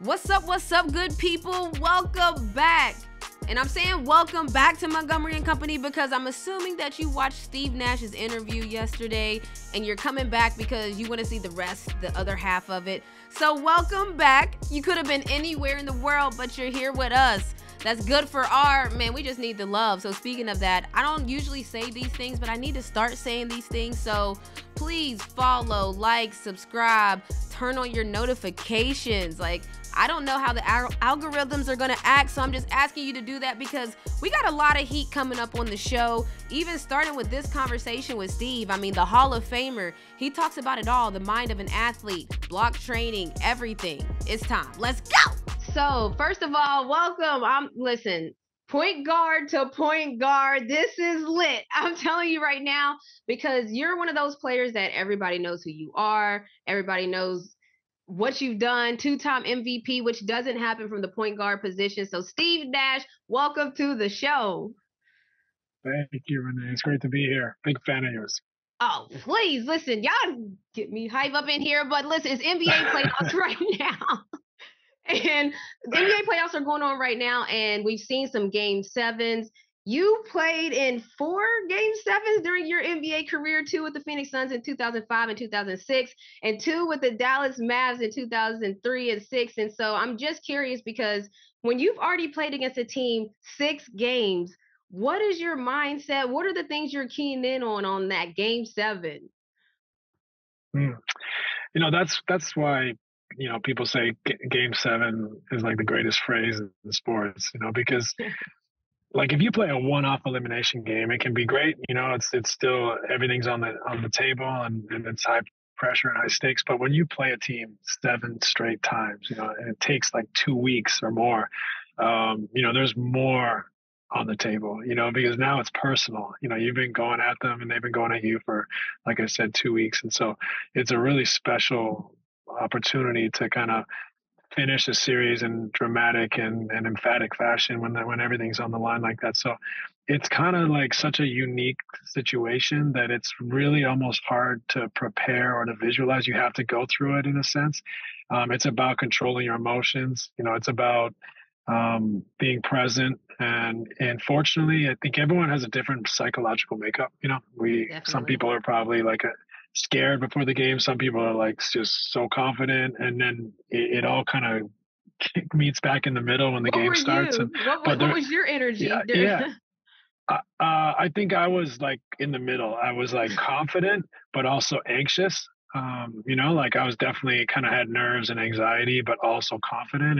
What's up, good people? Welcome back. And I'm saying welcome back to Montgomery & Company because I'm assuming that you watched Steve Nash's interview yesterday and you're coming back because you want to see the other half of it. So welcome back. You could have been anywhere in the world, but you're here with us. That's good for we just need the love. So speaking of that, I don't usually say these things, but I need to start saying these things. So please follow, like, subscribe, turn on your notifications. I don't know how the algorithms are going to act, so I'm just asking you to do that because we got a lot of heat coming up on the show, even starting with this conversation with Steve. I mean, the Hall of Famer, he talks about it all, the mind of an athlete, block training, everything. It's time. Let's go! So, first of all, welcome. Listen, point guard to point guard. This is lit. I'm telling you right now, because you're one of those players that everybody knows who you are. Everybody knows what you've done, two-time MVP, which doesn't happen from the point guard position. So Steve Nash, welcome to the show. Thank you, Renee. It's great to be here. Big fan of yours. Oh, please, listen, y'all get me hype up in here, but listen, it's NBA playoffs right now. And the NBA playoffs are going on right now, and we've seen some Game 7s. You played in 4 Game 7s during your NBA career, 2 with the Phoenix Suns in 2005 and 2006, and 2 with the Dallas Mavs in 2003 and 6. And so I'm just curious because when you've already played against a team 6 games, what is your mindset? What are the things you're keying in on that Game 7? That's why, people say Game 7 is like the greatest phrase in sports, because like if you play a one-off elimination game, it can be great. It's still everything's on the table and it's high pressure and high stakes. But when you play a team 7 straight times, and it takes like 2 weeks or more, there's more on the table, because now it's personal. You've been going at them and they've been going at you for, like I said, 2 weeks. And so it's a really special opportunity to kind of finish a series in dramatic and emphatic fashion when everything's on the line like that. So it's kind of like such a unique situation that it's really almost hard to prepare or to visualize. You have to go through it in a sense. It's about controlling your emotions. It's about being present. And fortunately, I think everyone has a different psychological makeup. Some people are probably like scared before the game. Some people are like just so confident, and then it all kind of meets back in the middle when the game starts. What was your energy? Yeah. I think I was like in the middle. I was like confident, but also anxious. Like I was definitely kind of had nerves and anxiety, but also confident.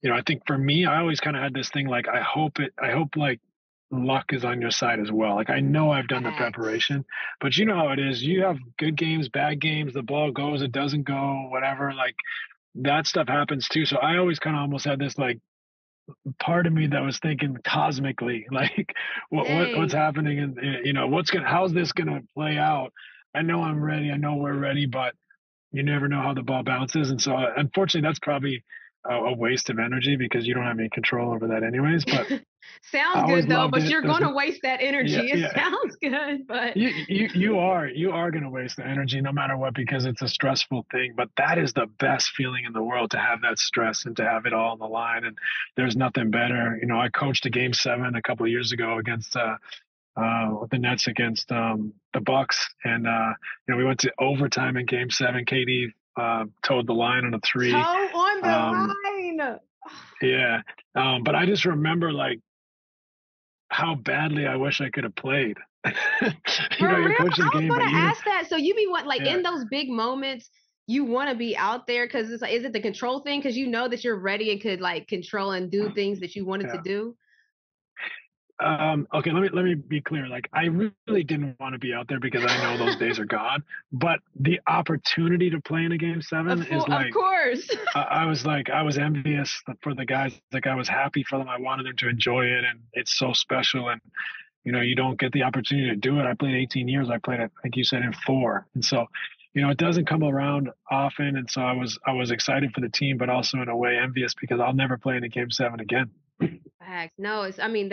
And I think for me, I always kind of had this thing like I hope like luck is on your side as well. Like I know I've done the preparation, but you know how it is. You have good games, bad games, the ball goes, it doesn't go, whatever. Like that stuff happens too. So I always kind of almost had this like part of me that was thinking cosmically, like what's happening and how's this gonna play out? I know I'm ready, I know we're ready, but you never know how the ball bounces. And so unfortunately that's probably a waste of energy because you don't have any control over that anyways. But sounds good though, but you're going to waste that energy. It sounds good, but you are going to waste the energy no matter what, because it's a stressful thing. But that is the best feeling in the world, to have that stress and to have it all on the line. And there's nothing better. I coached a Game 7 a couple of years ago against with the Nets against the Bucks, and we went to overtime in Game 7. KD towed the line on a 3. Toe on the line. Yeah. But I just remember like how badly I wish I could have played. You're coaching the game. I was going to ask that. So you be in those big moments, you want to be out there because it's like, is it the control thing? Because you know that you're ready and could like control and do things that you wanted to do. Okay, let me be clear. Like I really didn't want to be out there because I know those days are gone. But the opportunity to play in a Game 7 is like, of course. I was envious for the guys. Like I was happy for them. I wanted them to enjoy it, and it's so special. And you don't get the opportunity to do it. I played 18 years. I played, I think you said, in 4, and so it doesn't come around often. And so I was excited for the team, but also in a way envious because I'll never play in a Game 7 again. Facts. No, I mean,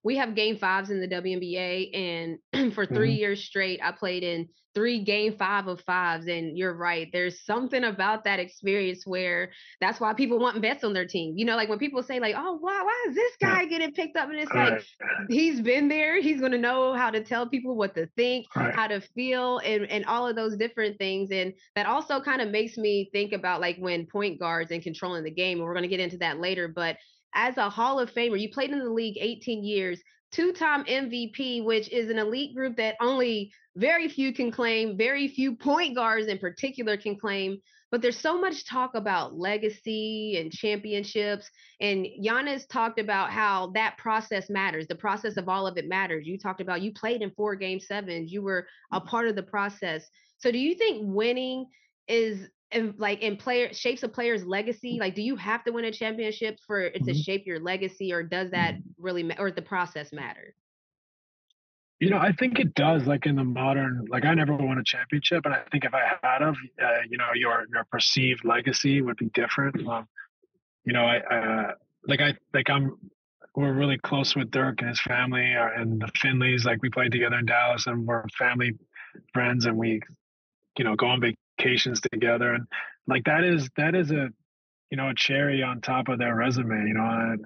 we have game fives in the WNBA, and for 3 years straight, I played in 3 game 5 of fives. And you're right. There's something about that experience where that's why people want vets on their team. Like when people say like, oh, why is this Yeah. guy getting picked up? And it's like, Right. he's been there. He's going to know how to tell people what to think, Right. how to feel, and all of those different things. And that also kind of makes me think about like when point guards and controlling the game, and we're going to get into that later. But as a Hall of Famer, you played in the league 18 years, two-time MVP, which is an elite group that only very few can claim, very few point guards in particular can claim. But there's so much talk about legacy and championships. And Giannis talked about how that process matters. The process of all of it matters. You talked about you played in 4 game 7s. You were a part of the process. So do you think winning is in player shapes a player's legacy? Like, do you have to win a championship for it to Mhm. shape your legacy, or does that really or the process matter? I think it does. Like in the modern, like I never won a championship, and I think if I had of, your perceived legacy would be different. I we're really close with Dirk and his family, and the Finleys. Like we played together in Dallas, and we're family friends, and we, go on vacations together, and like that is a cherry on top of their resume. And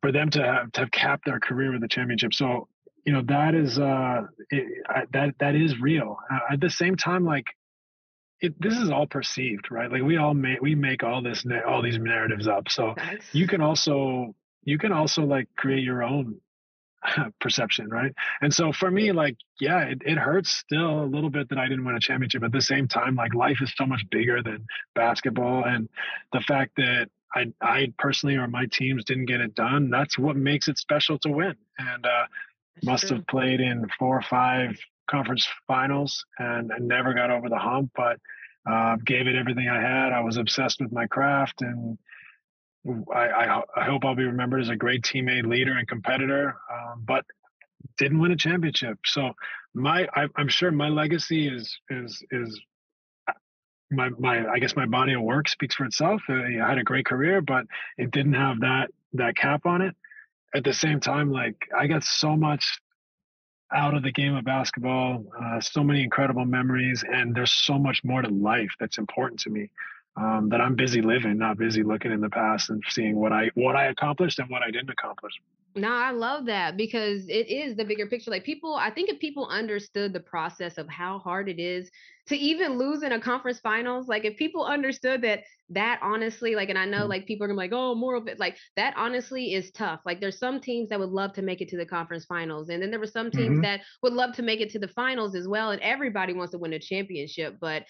for them to have capped their career with a championship. So, that is that is real. At the same time, like this is all perceived, right? Like we make all these narratives up. So Facts. you can also like create your own perception, right? And so for me, like, yeah, it hurts still a little bit that I didn't win a championship. At the same time, like life is so much bigger than basketball, and the fact that I personally or my teams didn't get it done, that's what makes it special to win. And That's must true. have played in 4 or 5 conference finals and never got over the hump, but gave it everything I had. I was obsessed with my craft, and I hope I'll be remembered as a great teammate, leader, and competitor. But didn't win a championship. So I'm sure my legacy is my I guess my body of work speaks for itself. I had a great career, but it didn't have that cap on it. At the same time, like I got so much out of the game of basketball, so many incredible memories, and there's so much more to life that's important to me. That I'm busy living, not busy looking in the past and seeing what I accomplished and what I didn't accomplish. No, I love that because it is the bigger picture. Like I think if people understood the process of how hard it is to even lose in a conference finals, like if people understood that honestly, like, and I know Mm-hmm. like people are gonna be like, oh, more of it, like that honestly is tough. Like there's some teams that would love to make it to the conference finals, and then there were some teams Mm-hmm. that would love to make it to the finals as well. And everybody wants to win a championship, but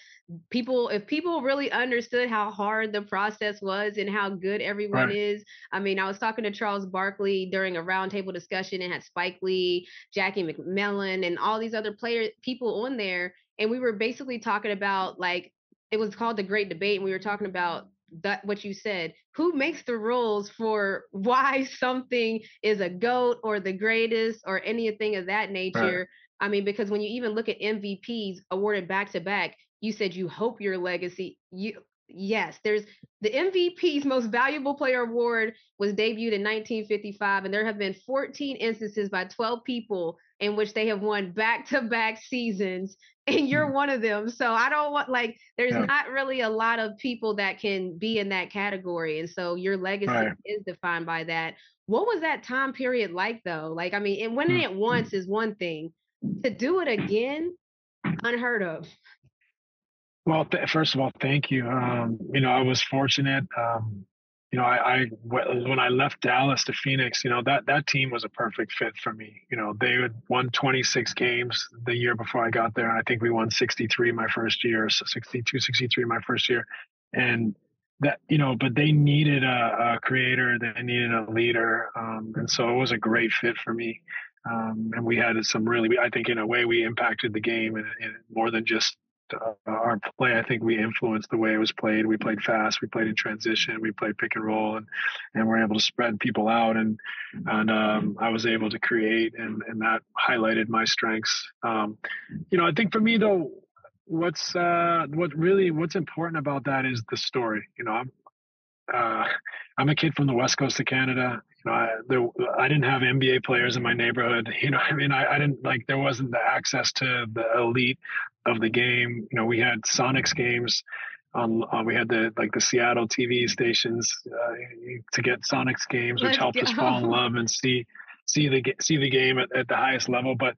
if people really understood how hard the process was and how good everyone Right. is. I mean, I was talking to Charles Barkley during a roundtable discussion and had Spike Lee, Jackie McMillan, and all these other people on there. And we were basically talking about like it was called the Great Debate, and we were talking about that what you said. Who makes the rules for why something is a GOAT or the greatest or anything of that Right. nature? I mean, because when you even look at MVPs awarded back to back, you said you hope your legacy. Yes, there's the MVP's Most Valuable Player Award was debuted in 1955, and there have been 14 instances by 12 people in which they have won back-to-back seasons, and you're Mm. one of them. So I don't want like there's Yeah. not really a lot of people that can be in that category, and so your legacy Right. is defined by that. What was that time period like though? Like I mean, and winning Mm. it once is one thing. To do it again, unheard of. Well, first of all, thank you. I was fortunate. When I left Dallas to Phoenix, that team was a perfect fit for me. They had won 26 games the year before I got there. And I think we won 63 my first year, so 62, 63 my first year. And but they needed a creator, they needed a leader. And so it was a great fit for me. And we had I think in a way we impacted the game and more than just our play. I think we influenced the way it was played. We played fast. We played in transition. We played pick and roll, and we're able to spread people out. And I was able to create, and that highlighted my strengths. I think for me though, what's important about that is the story. I'm a kid from the west coast of Canada. I didn't have NBA players in my neighborhood. I mean, I didn't like, there wasn't the access to the elite of the game. We had Sonics games we had the Seattle TV stations to get Sonics games, which Let's helped us fall in go. love and see the game at the highest level. But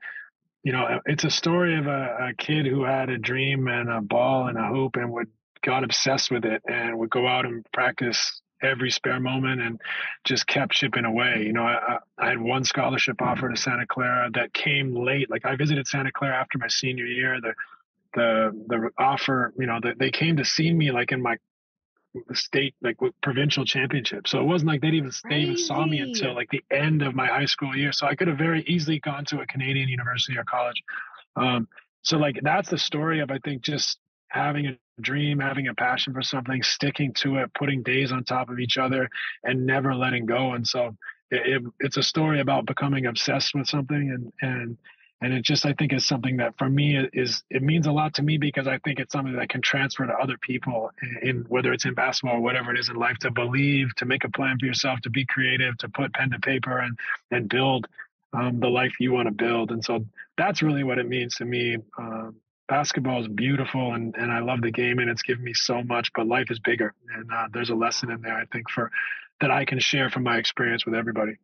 it's a story of a kid who had a dream and a ball and a hoop and got obsessed with it and would go out and practice every spare moment and just kept chipping away. I had one scholarship offer to Santa Clara that came late. Like I visited Santa Clara after my senior year. The offer, they came to see me like in my state, like with provincial championship. So it wasn't like they even saw me Crazy. until like the end of my high school year. So I could have very easily gone to a Canadian university or college. Um, so like that's the story of, I think, just having a dream, having a passion for something, sticking to it, putting days on top of each other and never letting go. And so it's a story about becoming obsessed with something and it just, I think, is something that for me it means a lot to me because I think it's something that can transfer to other people in whether it's in basketball or whatever it is in life, to believe, to make a plan for yourself, to be creative, to put pen to paper and build the life you want to build. And so that's really what it means to me. Basketball is beautiful and I love the game and it's given me so much, but life is bigger. And there's a lesson in there, I think, that I can share from my experience with everybody.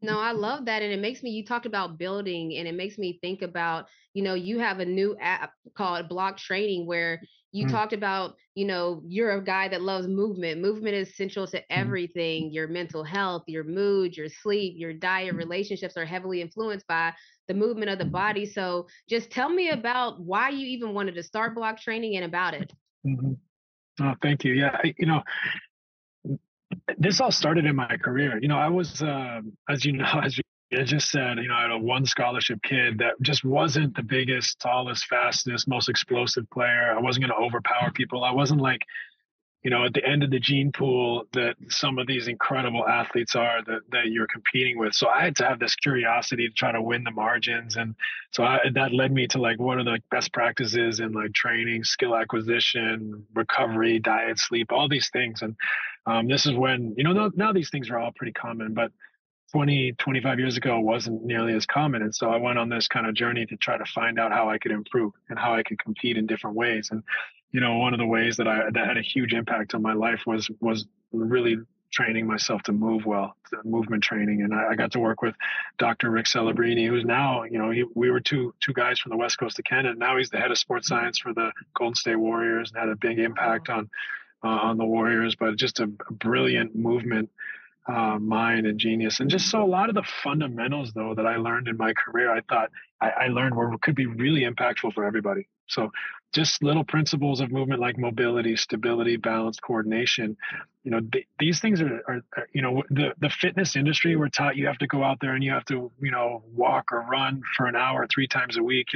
No, I love that. And it makes me, you talked about building, and it makes me think about, you have a new app called Block Training where you Mm-hmm. talked about, you're a guy that loves movement. Movement is essential to everything. Your mental health, your mood, your sleep, your diet, relationships are heavily influenced by the movement of the body. So just tell me about why you even wanted to start Block Training and about it. Mm-hmm. Oh, thank you. Yeah, this all started in my career. I was, as you know, as you just said, I had a one scholarship kid that just wasn't the biggest, tallest, fastest, most explosive player. I wasn't going to overpower people. I wasn't like, at the end of the gene pool that some of these incredible athletes are that you're competing with. So I had to have this curiosity to try to win the margins. And so that led me to like, what are the best practices in like training, skill acquisition, recovery, diet, sleep, all these things. And this is when, now these things are all pretty common, but 25 years ago wasn't nearly as common. And so I went on this kind of journey to try to find out how I could improve and how I could compete in different ways. And, one of the ways that had a huge impact on my life was really training myself to move well, to movement training. And I got to work with Dr. Rick Celebrini, who's now, we were two guys from the West Coast of Canada. Now he's the head of sports science for the Golden State Warriors and had a big impact on the Warriors, but just a brilliant movement mind and genius. And just so a lot of the fundamentals, though, that I learned in my career, I thought I learned could be really impactful for everybody. So just little principles of movement like mobility, stability, balance, coordination. These things are the fitness industry, we're taught you have to go out there and you have to, walk or run for an hour 3 times a week.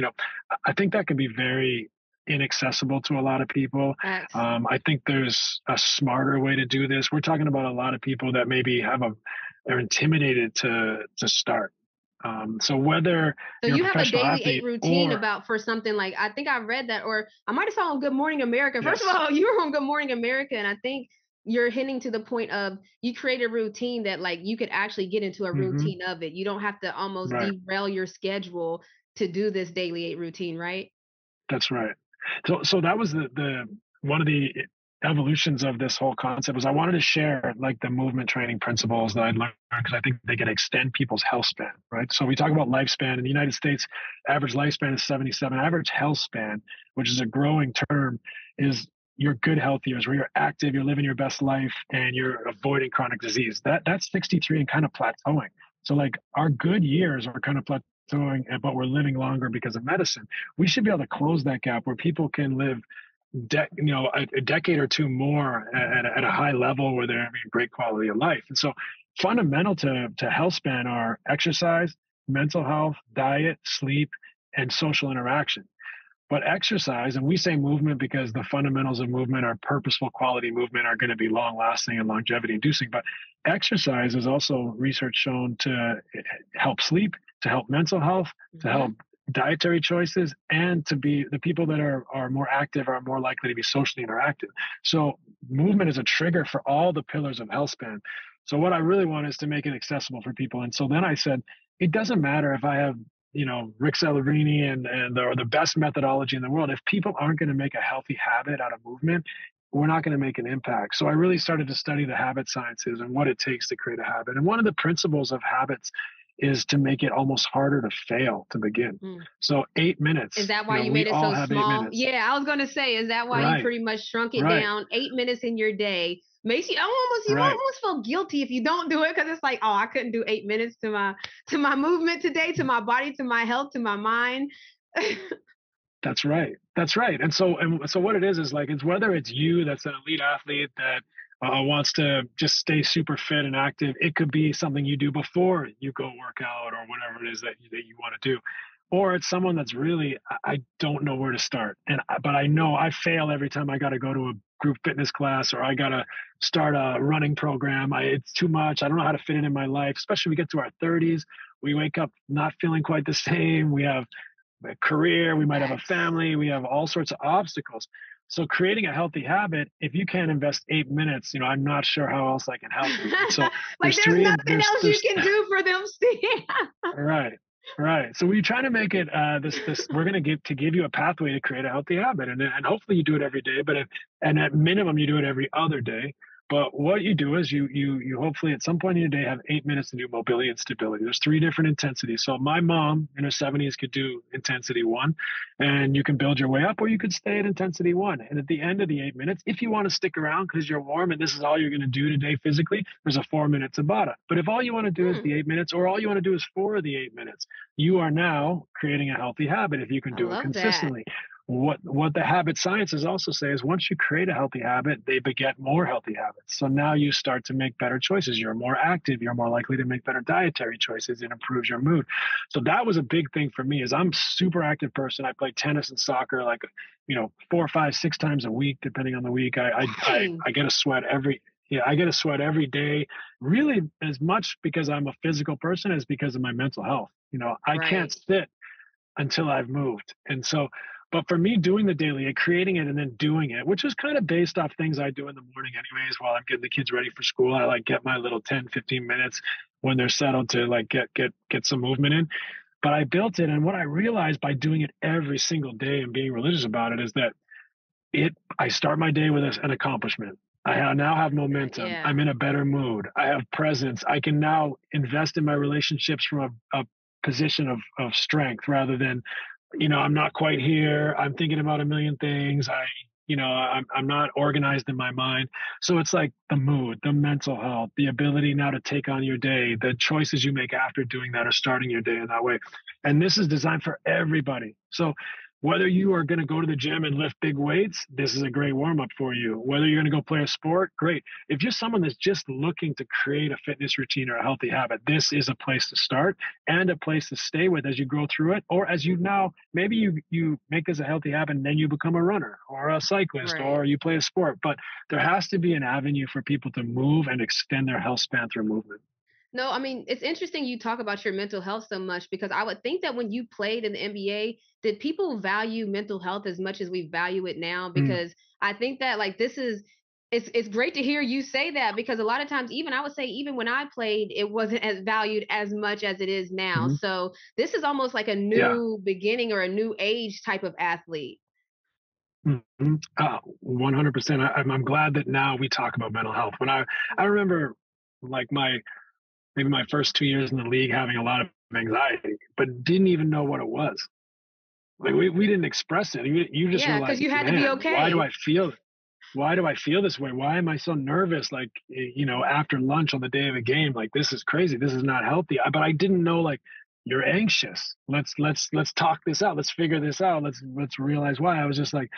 I think that can be very inaccessible to a lot of people. Facts. I think there's a smarter way to do this. We're talking about a lot of people that maybe are intimidated to start. So whether So you're a you have a professional daily 8 athlete routine or about for something like, I think I read that, or I might have saw on Good Morning America. First of yes, all, you were on Good Morning America, and I think you're hinting to the point of you create a routine that like you could actually get into a hmm routine of it. You don't have to almost right, derail your schedule to do this daily 8 routine, right? that's right. So that was the one of the evolutions of this whole concept was I wanted to share like the movement training principles that I'd learned because I think they can extend people's health span, right? So we talk about lifespan in the United States, average lifespan is 77. Average health span, which is a growing term, is you're good health years where you're active, you're living your best life, and you're avoiding chronic disease. That's 63 and kind of plateauing. So like our good years are kind of plateauing, but we're living longer because of medicine. We should be able to close that gap where people can live a decade or two more at a high level where they're having great quality of life. And so fundamental to health span are exercise, mental health, diet, sleep, and social interaction. But exercise, and we say movement because the fundamentals of movement are purposeful quality movement are going to be long lasting and longevity inducing. But exercise is also research shown to help sleep, to help mental health, to help dietary choices, and to be the people that are more active are more likely to be socially interactive. So movement is a trigger for all the pillars of health span. So what I really want is to make it accessible for people. And so then I said, it doesn't matter if I have, Rick Celebrini and or the best methodology in the world. If people aren't going to make a healthy habit out of movement, we're not going to make an impact. So I really started to study the habit sciences and what it takes to create a habit. And one of the principles of habits is to make it almost harder to fail to begin. So 8 minutes. Is that why you made it so small? Yeah, I was going to say, is that why you pretty much shrunk it down? 8 minutes in your day makes you almost feel guilty if you don't do it, because it's like, oh, I couldn't do 8 minutes to my movement today, to my body, to my health, to my mind. That's right. That's right. And so what it is like, it's whether it's you that's an elite athlete that wants to just stay super fit and active. It could be something you do before you go work out or whatever it is that you want to do. Or it's someone that's really, I don't know where to start. But I know I fail every time I got to go to a group fitness class, or I got to start a running program. It's too much. I don't know how to fit it in my life, especially when we get to our 30s. We wake up not feeling quite the same. We have a career, we might have a family, we have all sorts of obstacles. So creating a healthy habit, if you can't invest 8 minutes, I'm not sure how else I can help you. So like there's nothing else you can do for them, Steve. Right. So we try to make it we're going to give you a pathway to create a healthy habit, and hopefully you do it every day, and at minimum you do it every other day. But what you do is you hopefully at some point in your day have 8 minutes to do mobility and stability. There's 3 different intensities. So my mom in her 70s could do intensity 1, and you can build your way up, or you could stay at intensity 1. And at the end of the 8 minutes, if you want to stick around because you're warm and this is all you're going to do today physically, there's a 4-minute Tabata. But if all you want to do is the 8 minutes, or all you want to do is 4 of the 8 minutes, you are now creating a healthy habit if you can do it consistently. What the habit sciences also say is once you create a healthy habit, they beget more healthy habits. So now you start to make better choices. You're more active. You're more likely to make better dietary choices. It improves your mood. So that was a big thing for me. Is I'm a super active person. I play tennis and soccer 4, 5, 6 times a week, depending on the week. I get a sweat I get a sweat every day, really as much because I'm a physical person as because of my mental health. I can't sit until I've moved. And so, but for me, doing the daily, creating it and then doing it, which is kind of based off things I do in the morning anyways, while I'm getting the kids ready for school, I get my little 10, 15 minutes when they're settled to get some movement in. But I built it. And what I realized by doing it every single day and being religious about it is that I start my day with an accomplishment. I now have momentum. Yeah. I'm in a better mood. I have presence. I can now invest in my relationships from a position of strength rather than, I'm not quite here. I'm thinking about a million things. I'm not organized in my mind. So it's like the mood, the mental health, the ability now to take on your day, the choices you make after doing that or starting your day in that way. And this is designed for everybody. So whether you are going to go to the gym and lift big weights, this is a great warm-up for you. Whether you're going to go play a sport, great. If you're someone that's just looking to create a fitness routine or a healthy habit, this is a place to start and a place to stay with as you grow through it. Or as maybe you make this a healthy habit and then you become a runner or a cyclist or you play a sport. But there has to be an avenue for people to move and extend their health span through movement. No, I mean, it's interesting you talk about your mental health so much, because I would think that when you played in the NBA, did people value mental health as much as we value it now? Because I think that it's great to hear you say that, because a lot of times, I would say even when I played, it wasn't as valued as much as it is now. So this is almost like a new beginning or a new age type of athlete. 100%. I'm glad that now we talk about mental health. When I remember maybe my first 2 years in the league having a lot of anxiety, but didn't even know what it was. Like we didn't express it. You just were like, because you had to be okay. Why do I feel this way? Why am I so nervous? After lunch on the day of a game, this is crazy. This is not healthy. But I didn't know, you're anxious. Let's talk this out. Let's figure this out. Let's realize why. I was just like,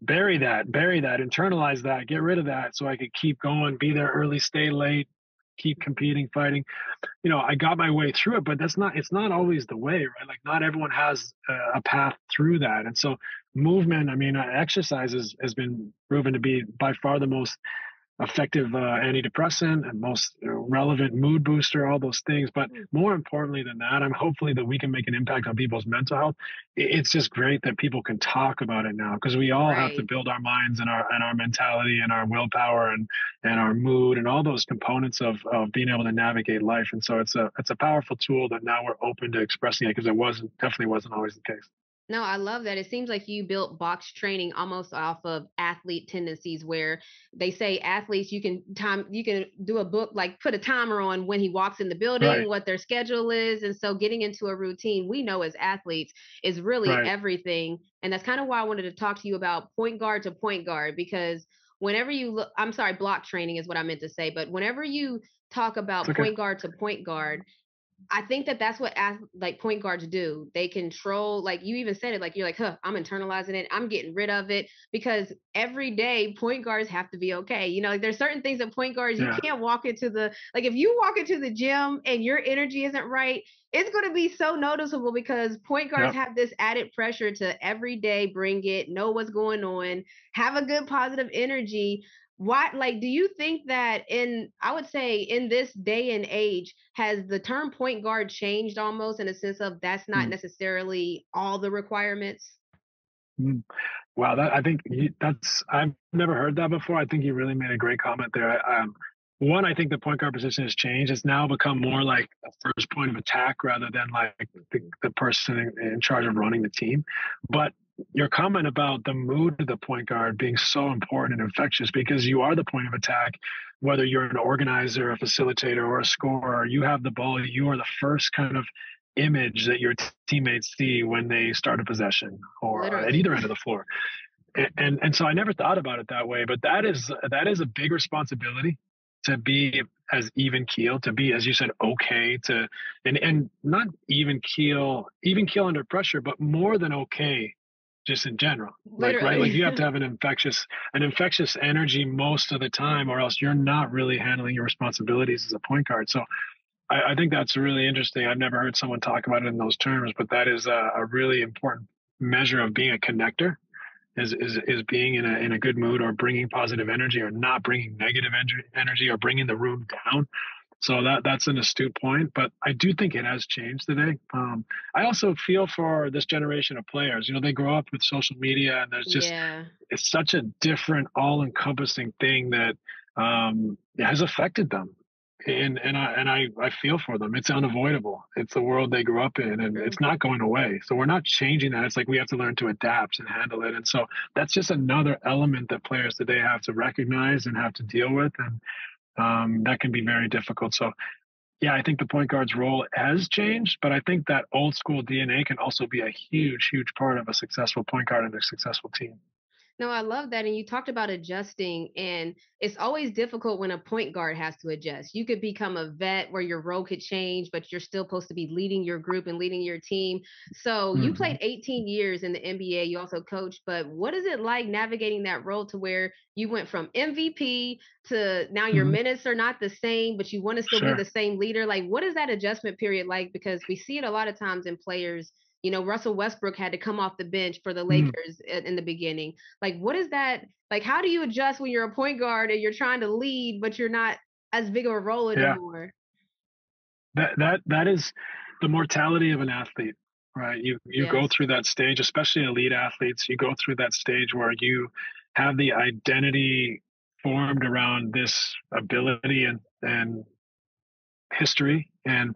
bury that, internalize that, get rid of that so I could keep going, be there early, stay late, keep competing, fighting. I got my way through it, but it's not always the way, right? Not everyone has a path through that. And so movement, exercise has been proven to be by far the most effective antidepressant and most relevant mood booster, all those things. But more importantly than that, I'm hopefully that we can make an impact on people's mental health. It's just great that people can talk about it now, because we all have to Right. build our minds and our mentality and our willpower and our mood and all those components of being able to navigate life. And so it's a powerful tool that now we're open to expressing it, because it definitely wasn't always the case. No, I love that. It seems like you built box training almost off of athlete tendencies, where they say athletes, you can do a book, like put a timer on when he walks in the building, Right, what their schedule is. And so getting into a routine, we know as athletes, is really right. everything. And that's kind of why I wanted to talk to you about point guard to point guard, because whenever you look, I'm sorry, block training is what I meant to say, but whenever you talk It's about okay. point guard to point guard, I think that that's what like point guards do. They control, like you even said it, like you're like, huh, I'm internalizing it. I'm getting rid of it, because every day point guards have to be okay. Like there's certain things that point guards, you Yeah. can't walk into like if you walk into the gym and your energy isn't right, it's going to be so noticeable, because point guards Yep. have this added pressure to every day bring it, know what's going on, have a good positive energy. Why, like, do you think that I would say in this day and age, has the term point guard changed almost in a sense of that's not Mm. necessarily all the requirements? Mm. Wow, I think that's I've never heard that before. I think you really made a great comment there. One, I think the point guard position has changed. It's now become more like a first point of attack rather than like the person in charge of running the team. But your comment about the mood of the point guard being so important and infectious, because you are the point of attack, whether you're an organizer, a facilitator, or a scorer, you have the ball. You are the first kind of image that your teammates see when they start a possession or at Literally. either end of the floor. And so I never thought about it that way, but that is a big responsibility, to be as even keel, to be, as you said, okay, to and not even keel under pressure, but more than okay, just in general. Like, right, like Literally. you have to have an infectious energy most of the time, or else you're not really handling your responsibilities as a point guard. So I think that's really interesting. I've never heard someone talk about it in those terms, but that is a really important measure of being a connector, is being in a good mood, or bringing positive energy, or not bringing negative energy, or bringing the room down. So that's an astute point, but I do think it has changed today. I also feel for this generation of players. They grow up with social media, and Yeah. it's such a different, all-encompassing thing that it has affected them. And I feel for them. It's unavoidable. It's the world they grew up in, and True. it's not going away. So we're not changing that. It's like we have to learn to adapt and handle it. And so that's just another element that players today have to recognize and have to deal with, and that can be very difficult. So yeah, I think the point guard's role has changed, but I think that old school DNA can also be a huge, huge part of a successful point guard and a successful team. No, I love that. And you talked about adjusting, and it's always difficult when a point guard has to adjust. You could become a vet where your role could change, but you're still supposed to be leading your group and leading your team. So you Hmm. played 18 years in the NBA. You also coached, but what is it like navigating that role to where you went from MVP to now your Hmm. minutes are not the same, but you want to still be the Sure. same leader? Like, what is that adjustment period like? Because we see it a lot of times in players. Russell Westbrook had to come off the bench for the Mm. Lakers in the beginning. Like, what is that? Like, how do you adjust when you're a point guard and you're trying to lead, but you're not as big of a role Yeah. anymore? That is the mortality of an athlete, right? You go Yes. through that stage, especially elite athletes. You go through that stage where you have the identity formed around this ability and history, Yeah.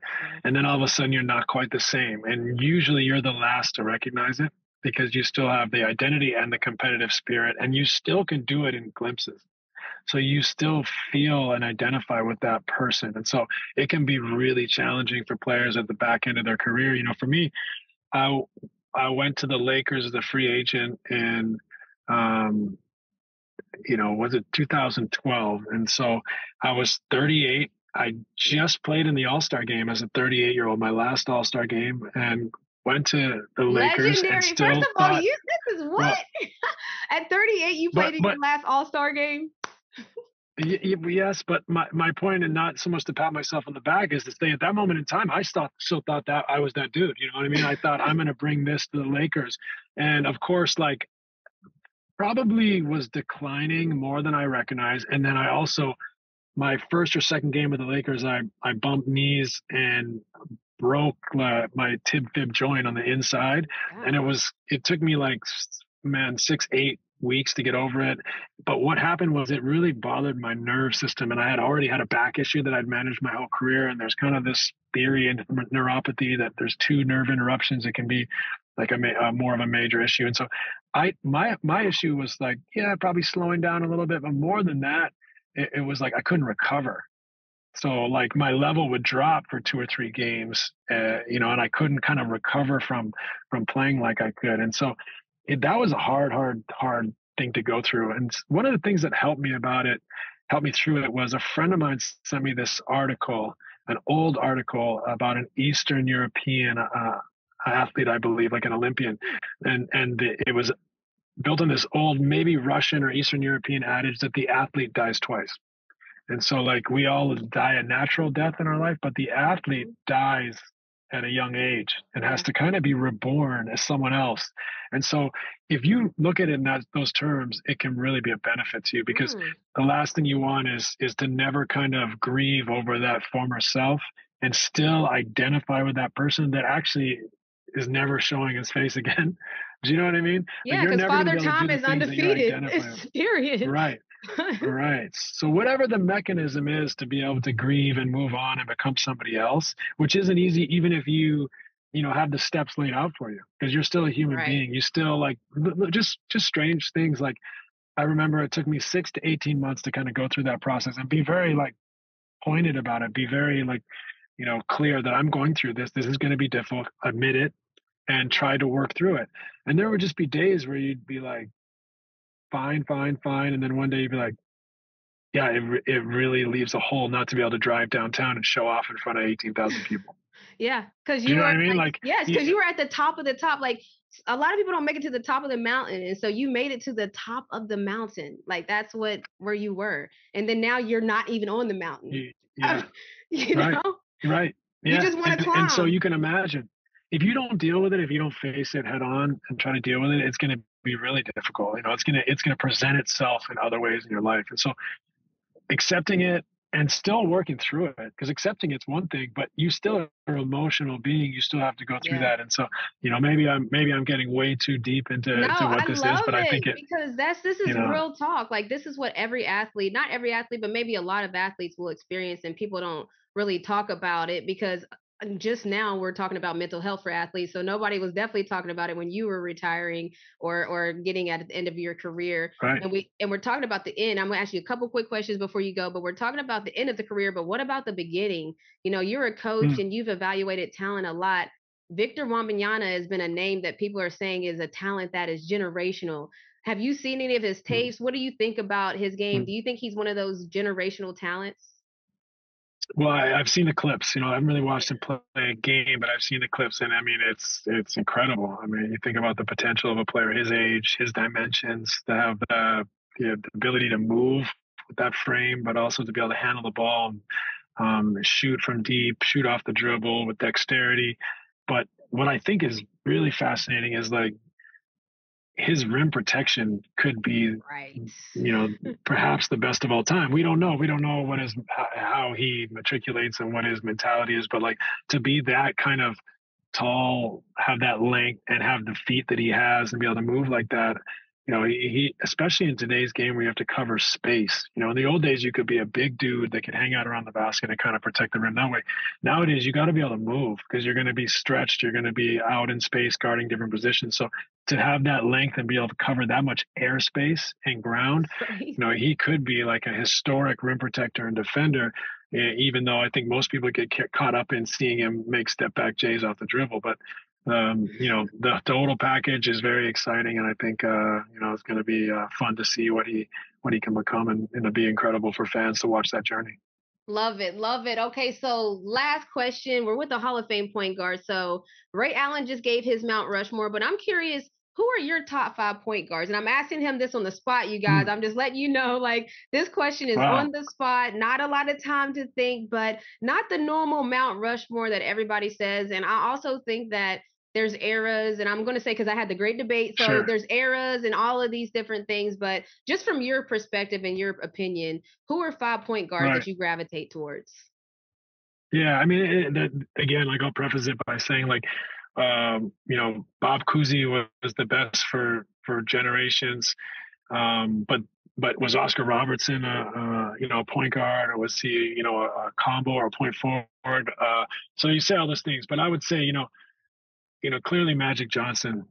and then all of a sudden you're not quite the same, and usually you're the last to recognize it, because you still have the identity and the competitive spirit, and you still can do it in glimpses. So you still feel and identify with that person. And so it can be really challenging for players at the back end of their career. For me, I I went to the Lakers as a free agent in um, was it 2012? And so I was 38. I just played in the All-Star game as a 38-year-old, my last All-Star game, and went to the Lakers and Legendary. First still of all, thought, this is well, what? At 38, you but played in but your last All-Star game? Yes, but my point, and not so much to pat myself on the back, is to say at that moment in time, still thought that I was that dude. You know what I mean? I thought I'm going to bring this to the Lakers, and of course, like probably was declining more than I recognized. And then I also, my first or second game with the Lakers, I bumped knees and broke my tib fib joint on the inside, Yeah. and it took me like, man, 6 8 weeks to get over it. But what happened was it really bothered my nerve system, and I had already had a back issue that I'd managed my whole career. And there's kind of this theory in neuropathy that there's two nerve interruptions. It can be like a more of a major issue. And so my issue was like, yeah, probably slowing down a little bit, but more than that, it was like I couldn't recover. So like my level would drop for 2 or 3 games, and I couldn't kind of recover from playing like I could. And so that was a hard thing to go through. And one of the things that helped me through it, was a friend of mine sent me this article, an old article about an Eastern European athlete, I believe, like an Olympian, and it was built on this old, maybe Russian or Eastern European adage that the athlete dies twice. And so, like, we all die a natural death in our life, but the athlete dies at a young age and has to kind of be reborn as someone else. And so, if you look at it in those terms, it can really be a benefit to you, because the last thing you want is to never kind of grieve over that former self and still identify with that person that actually is never showing his face again. Do you know what I mean? Like, Yeah, you're because never going to Father be able to do Time the is things that you're undefeated. identifying. Period. Right. Right. So whatever the mechanism is to be able to grieve and move on and become somebody else, which isn't easy, even if you have the steps laid out for you, because you're still a human Right. being. You still, like, just strange things. Like, I remember it took me 6 to 18 months to kind of go through that process and be very, like, pointed about it, be very, like, clear that I'm going through this. This is going to be difficult, admit it, and try to work through it. And there would just be days where you'd be like, fine, fine, fine. And then one day you'd be like, yeah, it really leaves a hole not to be able to drive downtown and show off in front of 18,000 people. Yeah, because Do you you know were what I mean? like, Like, yes, because you were at the top of the top. Like, a lot of people don't make it to the top of the mountain, and so you made it to the top of the mountain. Like, that's where you were, and then now you're not even on the mountain. yeah, You right, know, right, you yeah. just want to And so climb. you can imagine, if you don't deal with it, if you don't face it head on and try to deal with it, it's going to be really difficult. It's gonna present itself in other ways in your life. And so accepting it and still working through it, because accepting it's one thing, but you still are an emotional being. You still have to go through Yeah. that. And so, maybe I'm getting way too deep No, into what I this is, love but I think it it, because this you is know, real talk. Like, this is what every athlete, not every athlete, but maybe a lot of athletes will experience, and people don't really talk about it because just now we're talking about mental health for athletes. So nobody was definitely talking about it when you were retiring or getting at the end of your career. right. And we're talking about the end. I'm gonna ask you a couple quick questions before you go, but we're talking about the end of the career. But what about the beginning? You're a coach Mm, and you've evaluated talent a lot. Victor Wembanyama has been a name that people are saying is a talent that is generational. Have you seen any of his mm, tapes? What do you think about his game? mm. Do you think he's one of those generational talents? Well, I've seen the clips. I haven't really watched him play a game, but I've seen the clips, and I mean, it's incredible. I mean, you think about the potential of a player his age, his dimensions, to have the ability to move with that frame, but also to be able to handle the ball, shoot from deep, shoot off the dribble with dexterity. But what I think is really fascinating is, like, his rim protection could be, Right. perhaps the best of all time. We don't know. We don't know how he matriculates and what his mentality is, but, like, to be that kind of tall, have that length, and have the feet that he has, and be able to move like that. He especially in today's game where you have to cover space. In the old days, you could be a big dude that could hang out around the basket and kind of protect the rim that way. Nowadays, you got to be able to move, because you're going to be stretched. You're going to be out in space guarding different positions. So to have that length and be able to cover that much airspace and ground, Right. he could be like a historic rim protector and defender, even though I think most people get caught up in seeing him make step back J's off the dribble. But the total package is very exciting, and I think it's going to be fun to see what he can become, and it'll be incredible for fans to watch that journey. Love it. Love it. Okay, so last question. We're with the Hall of Fame point guard. So Ray Allen just gave his Mount Rushmore, but I'm curious, who are your top five point guards? And I'm asking him this on the spot, you guys. Hmm. I'm just letting you know, like, this question is Wow. on the spot, not a lot of time to think, but not the normal Mount Rushmore that everybody says. And I also think that there's eras, and I'm going to say, because I had the great debate, so Sure. there's eras and all of these different things, but just from your perspective and your opinion, who are 5 point guards that Right. you gravitate towards? Yeah. I mean, again, like I'll preface it by saying, like, Bob Cousy was the best for generations. But was Oscar Robertson a point guard, or was he a combo or a point forward? So you say all those things, but I would say clearly Magic Johnson,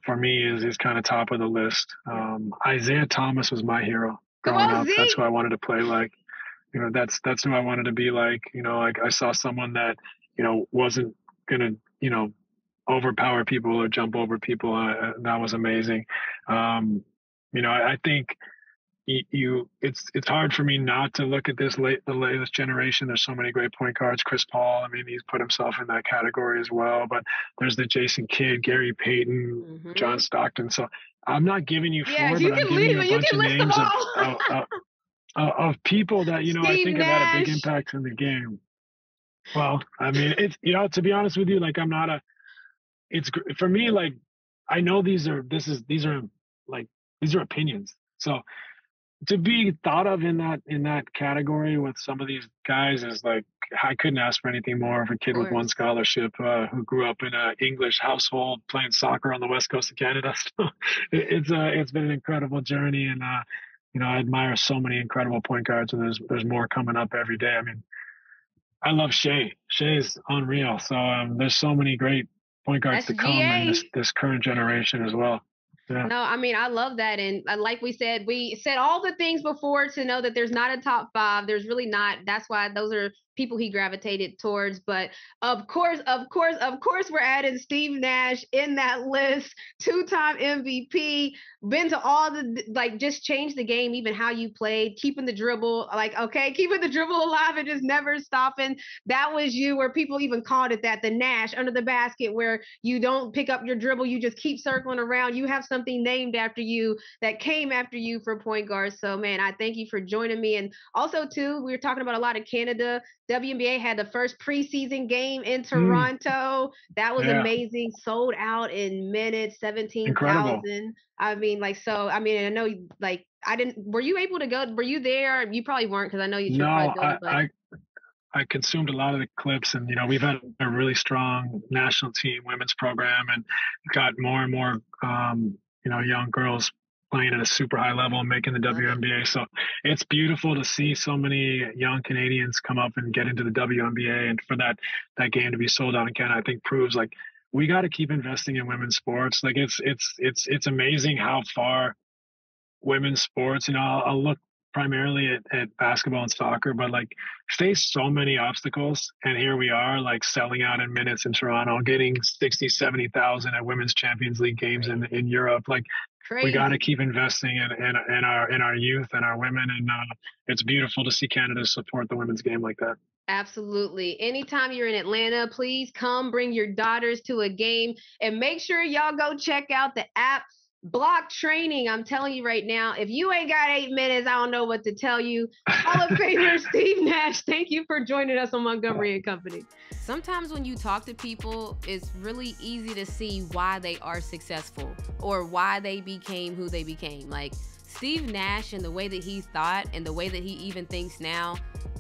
for me, is kind of top of the list. Isaiah Thomas was my hero Come growing on, up. That's Z. who I wanted to play like. That's who I wanted to be like. Like I saw someone that wasn't gonna overpower people or jump over people. That was amazing. I think it's hard for me not to look at the latest generation. There's so many great point guards. Chris Paul, I mean, he's put himself in that category as well. But there's the Jason Kidd, Gary Payton, John Stockton. So I'm not giving you Yeah, four, you but I'm can giving leave you a it. You bunch can of list them names all. of people that I Steve think have had a big Nash. impact in the game. Well, I mean, it's to be honest with you, like I'm not a. It's for me, like I know these are like these are opinions. So to be thought of in that category with some of these guys is like I couldn't ask for anything more of a kid Of with one course. scholarship who grew up in an English household playing soccer on the west coast of Canada. So it's been an incredible journey, and I admire so many incredible point guards, and there's more coming up every day. I mean, I love Shea. Shea is unreal. So there's so many great point guards That's to come in GA. this current generation as well. Yeah. No, I mean, I love that. And like we said all the things before to know that there's not a top five. There's really not. That's why those are people he gravitated towards. But of course, we're adding Steve Nash in that list. Two-time MVP, been to all the, like, just changed the game, even how you played, keeping the dribble, like, okay, keeping the dribble alive and just never stopping. That was you, where people even called it that, the Nash under the basket, where you don't pick up your dribble, you just keep circling around. You have something named after you that came after you for point guard. So, man, I thank you for joining me. And also, too, we were talking about a lot of Canada. WNBA had the first preseason game in Mm, Toronto. That was yeah. amazing. Sold out in minutes, Incredible. 17,000. I mean, like, so, I mean, I know, like, I didn't, were you able to go? Were you there? You probably weren't, because I know you're probably No, building, but I consumed a lot of the clips, and we've had a really strong national team women's program, and got more and more young girls playing at a super high level and making the love it. WNBA. So it's beautiful to see so many young Canadians come up and get into the WNBA, and for that game to be sold out in Canada, I think proves like we got to keep investing in women's sports. Like it's amazing how far women's sports. I'll look primarily at basketball and soccer, but like face so many obstacles. And here we are, like selling out in minutes in Toronto, getting 60, 70,000 at women's Champions League games in Europe. Like we got to Crazy. keep investing in our youth and our women. And it's beautiful to see Canada support the women's game like that. Absolutely. Anytime you're in Atlanta, please come bring your daughters to a game, and make sure y'all go check out the app Block Training. I'm telling you right now, if you ain't got 8 minutes, I don't know what to tell you. Hall of Famer Steve Nash, thank you for joining us on Montgomery and Company. Sometimes when you talk to people, it's really easy to see why they are successful or why they became who they became. Like Steve Nash and the way that he thought and the way that he even thinks now,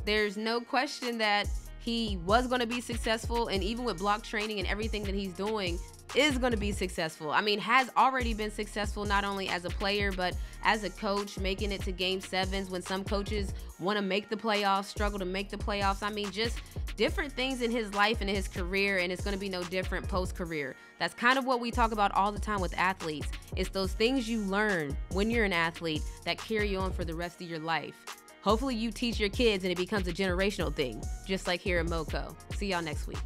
there's no question that he was going to be successful, and even with Block Training and everything that he's doing, is going to be successful. I mean, has already been successful not only as a player, but as a coach, making it to game sevens when some coaches want to make the playoffs, struggle to make the playoffs. I mean, just different things in his life and his career, and it's going to be no different post-career. That's kind of what we talk about all the time with athletes. It's those things you learn when you're an athlete that carry you on for the rest of your life. Hopefully you teach your kids and it becomes a generational thing, just like here at MoCo. See y'all next week.